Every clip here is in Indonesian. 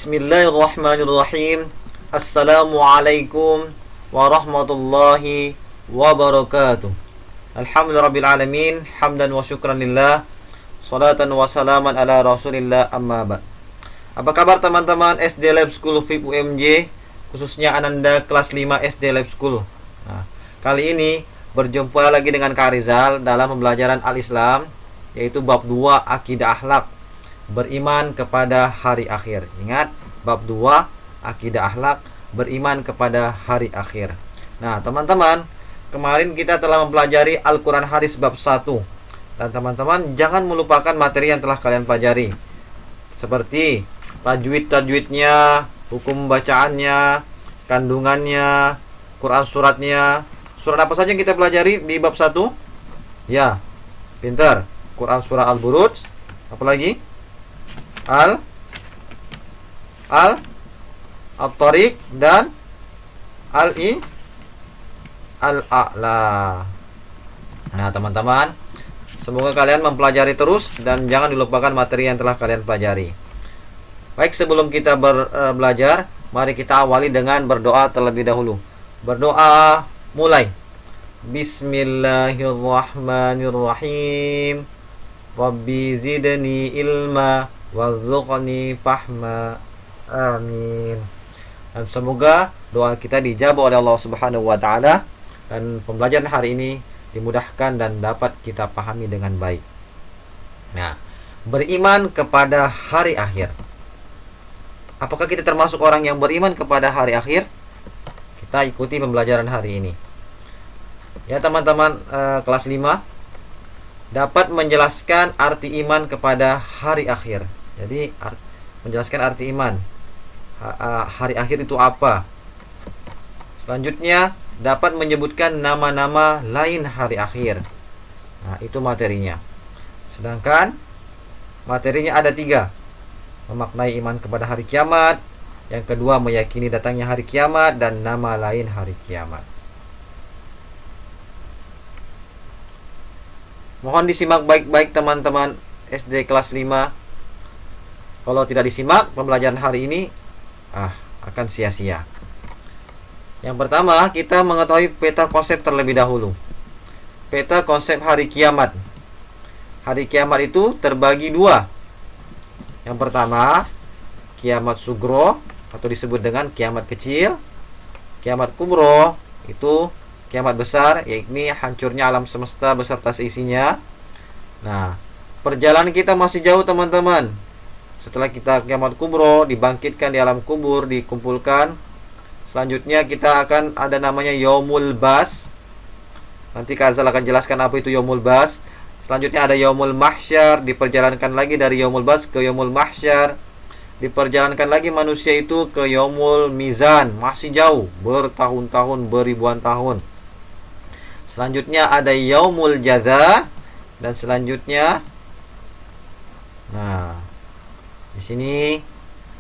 Bismillahirrahmanirrahim. Assalamualaikum warahmatullahi wabarakatuh. Alhamdulillahirrabbilalamin. Hamdan wa syukran lillah. Salatan wa salaman ala rasulillah, amma ba'd. Apa kabar teman-teman SD Lab School VIP UMJ, khususnya Ananda kelas 5 SD Lab School. Nah, kali ini berjumpa lagi dengan Kak Rizal dalam pembelajaran Al-Islam, yaitu bab 2 Akidah Akhlak, beriman kepada hari akhir. Ingat, bab 2 Akidah Akhlak, beriman kepada hari akhir. Nah teman-teman, kemarin kita telah mempelajari Al-Quran Hadis bab 1. Dan teman-teman jangan melupakan materi yang telah kalian pelajari, seperti tajwid-tajwidnya, hukum bacaannya, kandungannya, Quran suratnya. Surat apa saja yang kita pelajari di bab 1? Ya, pintar. Quran surah Al-Buruj. Apa lagi? Al-Tariq dan Al-A'la. Nah teman-teman, semoga kalian mempelajari terus dan jangan dilupakan materi yang telah kalian pelajari. Baik, sebelum kita belajar, mari kita awali dengan berdoa terlebih dahulu. Berdoa, mulai. Bismillahirrahmanirrahim. Rabbi zidni ilma warzuqni fahma. Amin. Dan semoga doa kita dijawab oleh Allah Subhanahu wa taala dan pembelajaran hari ini dimudahkan dan dapat kita pahami dengan baik. Nah, beriman kepada hari akhir. Apakah kita termasuk orang yang beriman kepada hari akhir? Kita ikuti pembelajaran hari ini. Ya teman-teman, kelas 5 dapat menjelaskan arti iman kepada hari akhir. Jadi menjelaskan arti iman. Hari akhir itu apa? Selanjutnya dapat menyebutkan nama-nama lain hari akhir. Nah, itu materinya. Sedangkan materinya ada 3. Memaknai iman kepada hari kiamat. Yang kedua, meyakini datangnya hari kiamat. Dan nama lain hari kiamat. Mohon disimak baik-baik teman-teman SD kelas 5. Kalau tidak disimak pembelajaran hari ini, akan sia-sia. Yang pertama, kita mengetahui peta konsep terlebih dahulu. Peta konsep hari kiamat. Hari kiamat itu terbagi 2. Yang pertama, kiamat sugro atau disebut dengan kiamat kecil. Kiamat kubro itu kiamat besar, yakni hancurnya alam semesta beserta seisinya. Nah, perjalanan kita masih jauh teman-teman. Setelah kita kiamat kubro, dibangkitkan di alam kubur, dikumpulkan. Selanjutnya kita akan ada namanya Yaumul Bas. Nanti Kak Azal akan jelaskan apa itu Yaumul Bas. Selanjutnya ada Yaumul Mahsyar, diperjalankan lagi dari Yaumul Bas ke Yaumul Mahsyar. Diperjalankan lagi manusia itu ke Yaumul Mizan, masih jauh, bertahun-tahun, beribuan tahun. Selanjutnya ada Yaumul Jadza, dan selanjutnya, nah, di sini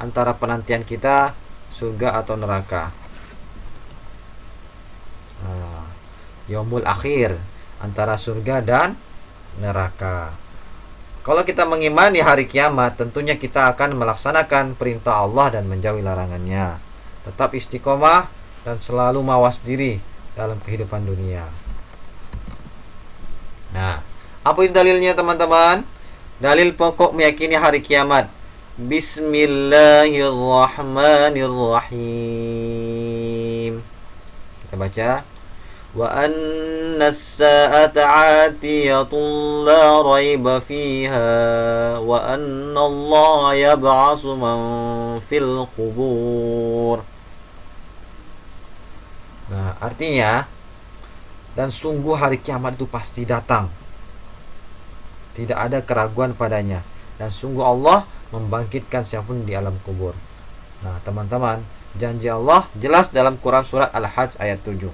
antara penantian kita surga atau neraka. Nah, Yaumul Akhir, antara surga dan neraka. Kalau kita mengimani hari kiamat, tentunya kita akan melaksanakan perintah Allah dan menjauhi larangannya. Tetap istiqomah dan selalu mawas diri dalam kehidupan dunia. Nah, apa itu dalilnya teman-teman? Dalil pokok meyakini hari kiamat. Bismillahirrahmanirrahim. Kita baca. Wa anna as-sa'ata 'atiyatun la raiba fiha wa anna Allah yab'atsu man fil qubur. Nah, artinya, dan sungguh hari kiamat itu pasti datang. Tidak ada keraguan padanya. Dan sungguh Allah membangkitkan siapapun di alam kubur. Nah teman-teman, janji Allah jelas dalam Quran surat Al-Hajj ayat 7.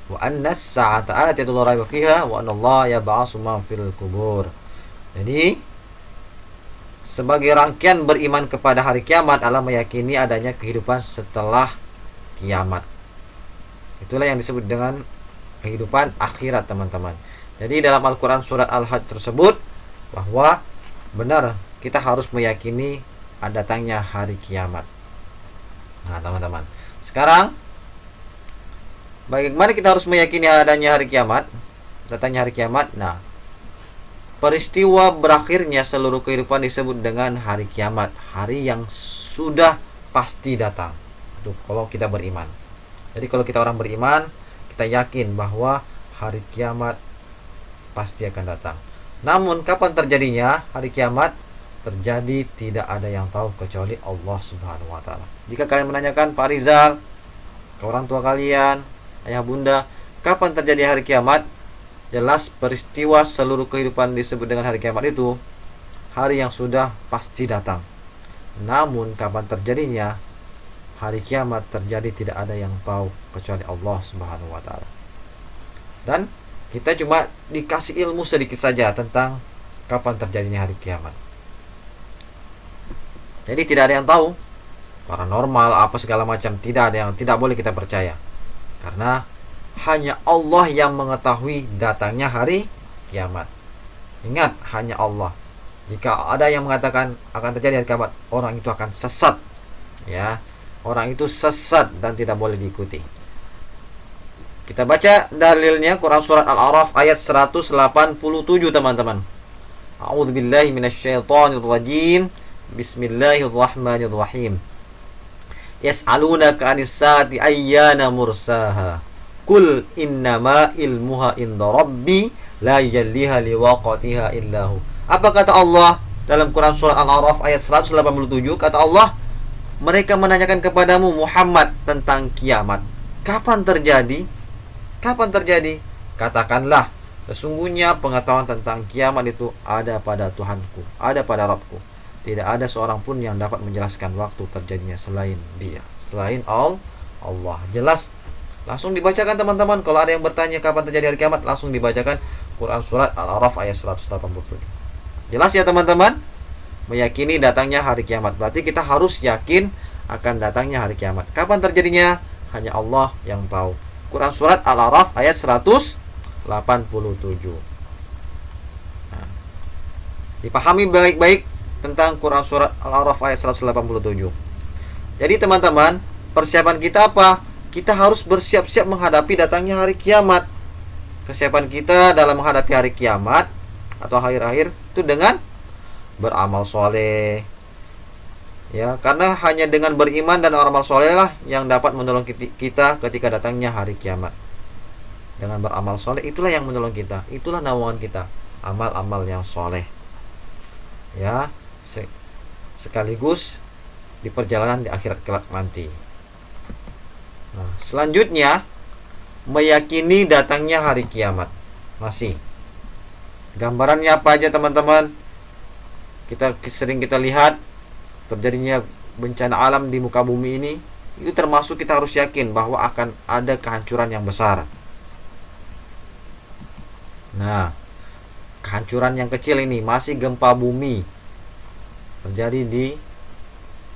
Wa anna as-sa'ata atiyatun la raiba fiha wa anna Allah yab'atsu man fil qubur. Jadi sebagai rangkaian beriman kepada hari kiamat adalah meyakini adanya kehidupan setelah kiamat. Itulah yang disebut dengan kehidupan akhirat teman-teman. Jadi dalam Al-Quran surat Al-Hajj tersebut bahwa benar kita harus meyakini datangnya hari kiamat. Nah, teman-teman, sekarang bagaimana kita harus meyakini adanya hari kiamat, datangnya hari kiamat? Nah, peristiwa berakhirnya seluruh kehidupan disebut dengan hari kiamat, hari yang sudah pasti datang. Itu kalau kita beriman. Jadi kalau kita orang beriman, kita yakin bahwa hari kiamat pasti akan datang. Namun kapan terjadinya hari kiamat? Terjadi tidak ada yang tahu kecuali Allah Subhanahu wa taala. Jika kalian menanyakan Pak Rizal ke orang tua kalian, ayah bunda, kapan terjadi hari kiamat? Jelas peristiwa seluruh kehidupan disebut dengan hari kiamat itu hari yang sudah pasti datang. Namun kapan terjadinya hari kiamat terjadi tidak ada yang tahu kecuali Allah Subhanahu wa taala. Dan kita cuma dikasih ilmu sedikit saja tentang kapan terjadinya hari kiamat. Jadi tidak ada yang tahu, paranormal apa segala macam, tidak boleh kita percaya. Karena hanya Allah yang mengetahui datangnya hari kiamat. Ingat, hanya Allah. Jika ada yang mengatakan akan terjadi hari kiamat, orang itu akan sesat. Ya, orang itu sesat dan tidak boleh diikuti. Kita baca dalilnya Quran surat Al-A'raf ayat 187, teman-teman. A'udzubillahi minasyaitonirrajim. Bismillahirrahmanirrahim. Yas'alunaka 'anis saati ayyana mursaha. Qul innama ilmuha inda rabbi la yajalliha liwaqatiha illahu. Apa kata Allah dalam Quran surat Al-A'raf ayat 187? Kata Allah, mereka menanyakan kepadamu Muhammad tentang kiamat. Kapan terjadi? Kapan terjadi? Katakanlah, sesungguhnya pengetahuan tentang kiamat itu ada pada Tuhanku, ada pada Rabbku. Tidak ada seorang pun yang dapat menjelaskan waktu terjadinya selain Dia, selain Allah. Jelas. Langsung dibacakan, teman-teman. Kalau ada yang bertanya kapan terjadi hari kiamat, langsung dibacakan Quran surat Al-A'raf ayat 187. Jelas ya, teman-teman? Meyakini datangnya hari kiamat. Berarti kita harus yakin akan datangnya hari kiamat. Kapan terjadinya? Hanya Allah yang tahu. Quran surat Al-A'raf ayat 187. Nah, dipahami baik-baik tentang Quran surat Al-A'raf ayat 187. Jadi teman-teman, persiapan kita apa? Kita harus bersiap-siap menghadapi datangnya hari kiamat. Kesiapan kita dalam menghadapi hari kiamat atau akhir-akhir itu dengan beramal soleh. Ya, karena hanya dengan beriman dan amal soleh lah yang dapat menolong kita ketika datangnya hari kiamat. Dengan beramal soleh itulah yang menolong kita, itulah naungan kita, amal-amal yang soleh. Ya, sekaligus di perjalanan di akhirat kelak nanti. Nah, selanjutnya meyakini datangnya hari kiamat. Masih gambarannya apa aja, teman-teman? Kita sering lihat terjadinya bencana alam di muka bumi ini. Itu termasuk kita harus yakin bahwa akan ada kehancuran yang besar. Nah, kehancuran yang kecil ini masih gempa bumi terjadi di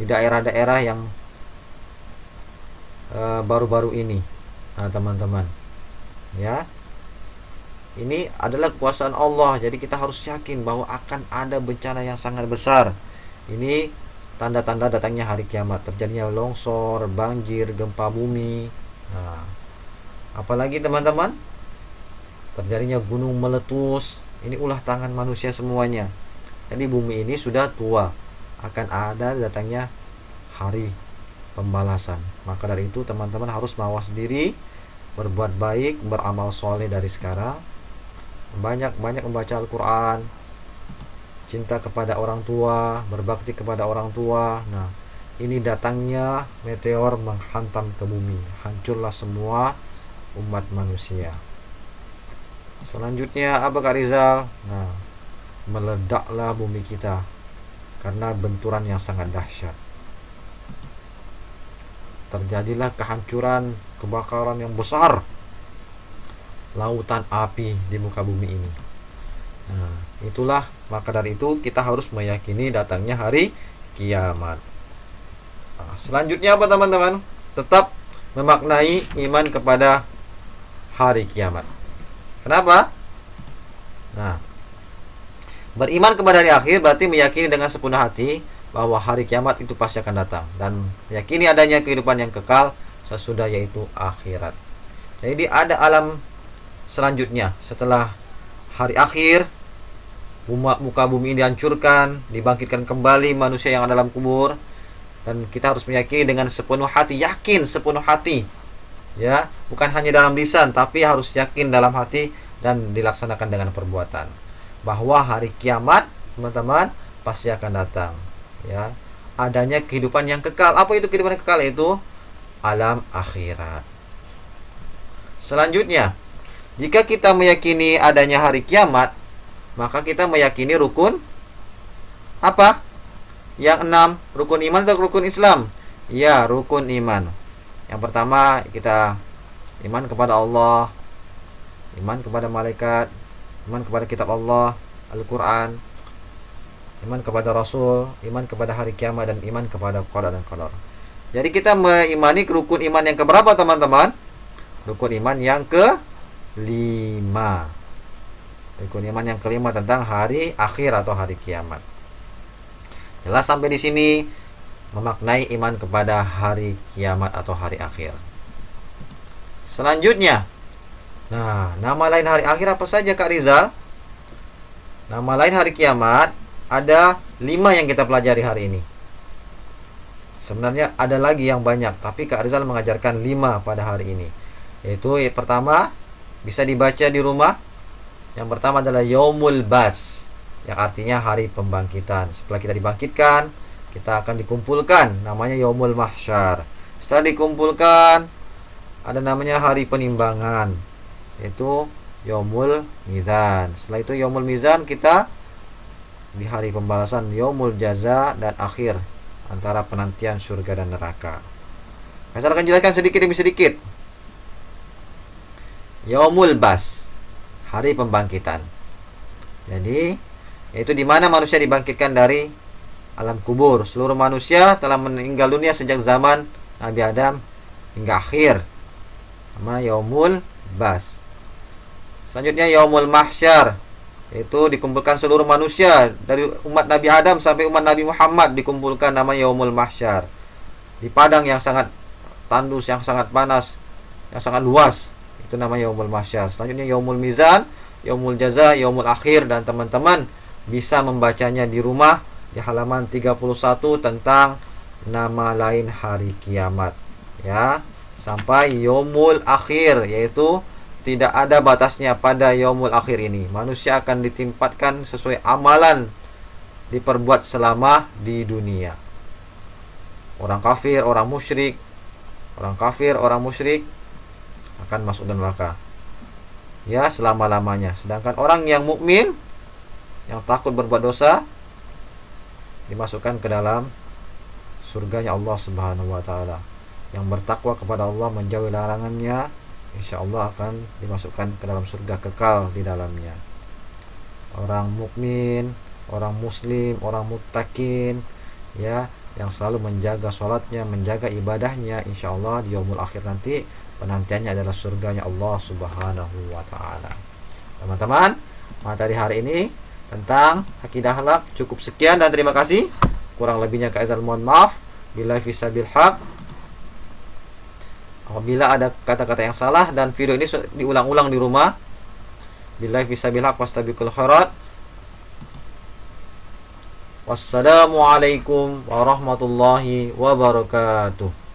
daerah-daerah yang baru-baru ini. Nah, teman-teman, ya, ini adalah kekuasaan Allah. Jadi kita harus yakin bahwa akan ada bencana yang sangat besar. Ini tanda-tanda datangnya hari kiamat, terjadinya longsor, banjir, gempa bumi. Nah, apalagi teman-teman, terjadinya gunung meletus. Ini ulah tangan manusia semuanya. Jadi bumi ini sudah tua, akan ada datangnya hari pembalasan. Maka dari itu teman-teman harus mawas diri, berbuat baik, beramal soleh dari sekarang, banyak-banyak membaca Al-Quran, cinta kepada orang tua, berbakti kepada orang tua. Nah, ini datangnya meteor menghantam ke bumi, hancurlah semua umat manusia. Selanjutnya apa, Kak Rizal? Nah, meledaklah bumi kita karena benturan yang sangat dahsyat. Terjadilah kehancuran, kebakaran yang besar, lautan api di muka bumi ini. Nah, itulah, maka dari itu kita harus meyakini datangnya hari kiamat. Nah, selanjutnya apa, teman-teman? Tetap memaknai iman kepada hari kiamat. Kenapa? Nah, beriman kepada hari akhir berarti meyakini dengan sepenuh hati bahwa hari kiamat itu pasti akan datang, dan meyakini adanya kehidupan yang kekal sesudah, yaitu akhirat. Jadi ada alam selanjutnya setelah hari akhir, muka bumi ini dihancurkan, dibangkitkan kembali manusia yang ada dalam kubur, dan kita harus meyakini dengan sepenuh hati, yakin sepenuh hati, ya, bukan hanya dalam lisan, tapi harus yakin dalam hati dan dilaksanakan dengan perbuatan, bahwa hari kiamat, teman-teman, pasti akan datang, ya, adanya kehidupan yang kekal. Apa itu kehidupan yang kekal? Itu alam akhirat. Selanjutnya, jika kita meyakini adanya hari kiamat, maka kita meyakini rukun apa? Yang 6, rukun iman atau rukun Islam? Ya, rukun iman. Yang pertama, kita iman kepada Allah, iman kepada malaikat, iman kepada kitab Allah, Al-Quran, iman kepada Rasul, iman kepada hari kiamat, dan iman kepada qada dan qadar. Jadi kita mengimani rukun iman yang keberapa, teman-teman? Rukun iman yang kelima. Rukun iman yang kelima tentang hari akhir atau hari kiamat. Jelas sampai di sini memaknai iman kepada hari kiamat atau hari akhir. Selanjutnya, nah, nama lain hari akhir apa saja, Kak Rizal? Nama lain hari kiamat ada 5 yang kita pelajari hari ini. Sebenarnya ada lagi yang banyak, tapi Kak Rizal mengajarkan 5 pada hari ini. Yaitu pertama, bisa dibaca di rumah. Yang pertama adalah Yaumul Bats, yang artinya hari pembangkitan. Setelah kita dibangkitkan, kita akan dikumpulkan, namanya Yaumul Mahsyar. Setelah dikumpulkan, ada namanya hari penimbangan, yaitu Yaumul Mizan. Setelah itu Yaumul Mizan, kita di hari pembalasan, Yaumul Jaza, dan akhir antara penantian surga dan neraka. Saya akan jelaskan sedikit demi sedikit. Yaumul Bas, hari pembangkitan. Jadi, yaitu di mana manusia dibangkitkan dari alam kubur. Seluruh manusia telah meninggal dunia sejak zaman Nabi Adam hingga akhir. Nama Yaumul Bas. Selanjutnya Yaumul Mahsyar, yaitu dikumpulkan seluruh manusia dari umat Nabi Adam sampai umat Nabi Muhammad, dikumpulkan, nama Yaumul Mahsyar. Di padang yang sangat tandus, yang sangat panas, yang sangat luas, itu namanya Yaumul Mahsyar. Selanjutnya Yaumul Mizan, Yaumul Jaza, Yaumul Akhir, dan teman-teman bisa membacanya di rumah di halaman 31 tentang nama lain hari kiamat, ya, sampai Yaumul Akhir, yaitu tidak ada batasnya pada Yaumul Akhir ini. Manusia akan ditempatkan sesuai amalan diperbuat selama di dunia. Orang kafir, orang musyrik, akan masuk neraka, ya, selama-lamanya. Sedangkan orang yang mukmin, yang takut berbuat dosa, dimasukkan ke dalam surganya Allah Subhanahu wa taala. Yang bertakwa kepada Allah, menjauhi larangannya, insya Allah akan dimasukkan ke dalam surga kekal di dalamnya. Orang mukmin, orang muslim, orang muttaqin, ya, yang selalu menjaga sholatnya, menjaga ibadahnya, insya Allah di yaumul akhir nanti penantiannya adalah surganya Allah Subhanahu wa ta'ala. Teman-teman, materi hari ini tentang akidah akhlak cukup sekian, dan terima kasih. Kurang lebihnya Kak Izal mohon maaf. Billahi fisabil haq. Apabila ada kata-kata yang salah dan video ini diulang-ulang di rumah, billahi fisabil haq wastabiqul khairat. Wassalamualaikum warahmatullahi wabarakatuh.